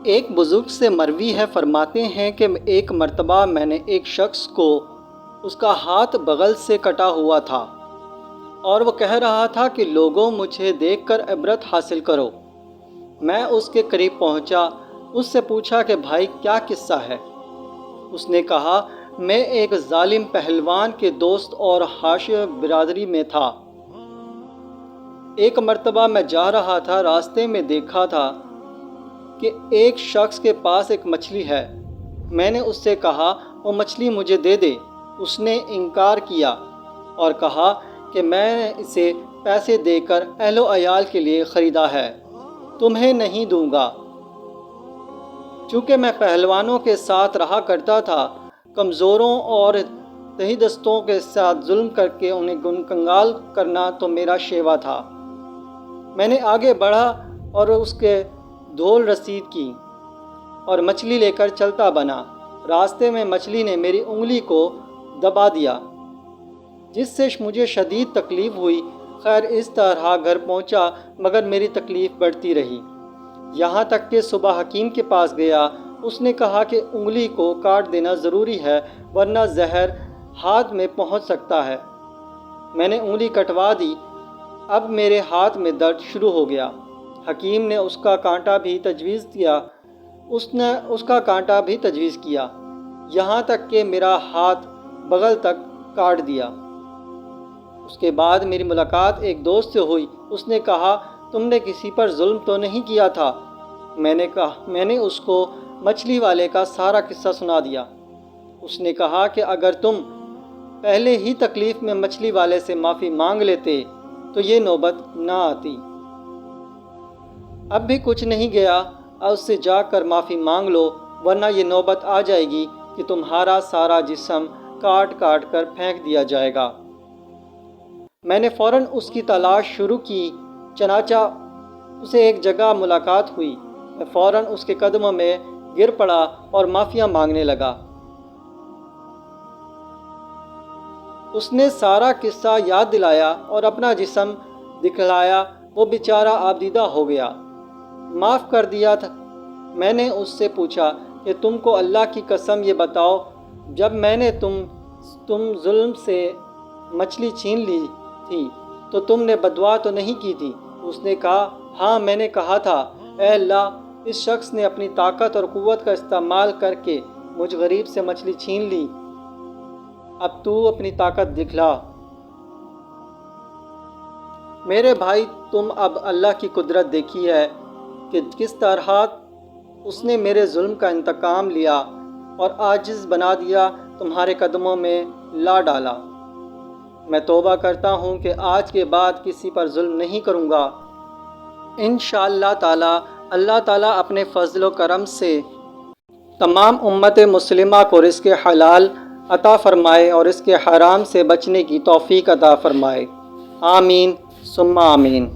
ایک بزرگ سے مروی ہے، فرماتے ہیں کہ ایک مرتبہ میں نے ایک شخص کو اس کا ہاتھ بغل سے کٹا ہوا تھا اور وہ کہہ رہا تھا کہ لوگوں مجھے دیکھ کر عبرت حاصل کرو۔ میں اس کے قریب پہنچا، اس سے پوچھا کہ بھائی کیا قصہ ہے؟ اس نے کہا میں ایک ظالم پہلوان کے دوست اور حاشیہ برادری میں تھا۔ ایک مرتبہ میں جا رہا تھا، راستے میں دیکھا تھا کہ ایک شخص کے پاس ایک مچھلی ہے۔ میں نے اس سے کہا وہ مچھلی مجھے دے دے۔ اس نے انکار کیا اور کہا کہ میں نے اسے پیسے دے کر اہل و عیال کے لیے خریدا ہے، تمہیں نہیں دوں گا۔ چونکہ میں پہلوانوں کے ساتھ رہا کرتا تھا، کمزوروں اور تہی-دستوں کے ساتھ ظلم کر کے انہیں کنگال کرنا تو میرا شیوا تھا۔ میں نے آگے بڑھا اور اس کے دھول رسید کی اور مچھلی لے کر چلتا بنا۔ راستے میں مچھلی نے میری انگلی کو دبا دیا، جس سے مجھے شدید تکلیف ہوئی۔ خیر اس طرح گھر پہنچا، مگر میری تکلیف بڑھتی رہی، یہاں تک کہ صبح حکیم کے پاس گیا۔ اس نے کہا کہ انگلی کو کاٹ دینا ضروری ہے، ورنہ زہر ہاتھ میں پہنچ سکتا ہے۔ میں نے انگلی کٹوا دی، اب میرے ہاتھ میں درد شروع ہو گیا۔ حکیم نے اس کا کانٹا بھی تجویز کیا، یہاں تک کہ میرا ہاتھ بغل تک کاٹ دیا۔ اس کے بعد میری ملاقات ایک دوست سے ہوئی۔ اس نے کہا تم نے کسی پر ظلم تو نہیں کیا تھا؟ میں نے اس کو مچھلی والے کا سارا قصہ سنا دیا۔ اس نے کہا کہ اگر تم پہلے ہی تکلیف میں مچھلی والے سے معافی مانگ لیتے تو یہ نوبت نہ آتی۔ اب بھی کچھ نہیں گیا، اب اس سے جا کر معافی مانگ لو، ورنہ یہ نوبت آ جائے گی کہ تمہارا سارا جسم کاٹ کاٹ کر پھینک دیا جائے گا۔ میں نے فوراً اس کی تلاش شروع کی، چنانچہ اسے ایک جگہ ملاقات ہوئی۔ میں فوراً اس کے قدموں میں گر پڑا اور معافیاں مانگنے لگا۔ اس نے سارا قصہ یاد دلایا اور اپنا جسم دکھلایا۔ وہ بیچارہ آبدیدہ ہو گیا، معاف کر دیا تھا۔ میں نے اس سے پوچھا کہ تم کو اللہ کی قسم یہ بتاؤ، جب میں نے تم ظلم سے مچھلی چھین لی تھی تو تم نے بددعا تو نہیں کی تھی؟ اس نے کہا ہاں، میں نے کہا تھا اے اللہ، اس شخص نے اپنی طاقت اور قوت کا استعمال کر کے مجھ غریب سے مچھلی چھین لی، اب تو اپنی طاقت دکھلا۔ میرے بھائی، تم اب اللہ کی قدرت دیکھی ہے کہ کس طرح اس نے میرے ظلم کا انتقام لیا اور عاجز بنا دیا، تمہارے قدموں میں لا ڈالا۔ میں توبہ کرتا ہوں کہ آج کے بعد کسی پر ظلم نہیں کروں گا۔ انشاءاللہ تعالی اللہ تعالیٰ اپنے فضل و کرم سے تمام امت مسلمہ کو رزق حلال عطا فرمائے اور اس کے حرام سے بچنے کی توفیق عطا فرمائے۔ آمین ثم آمین۔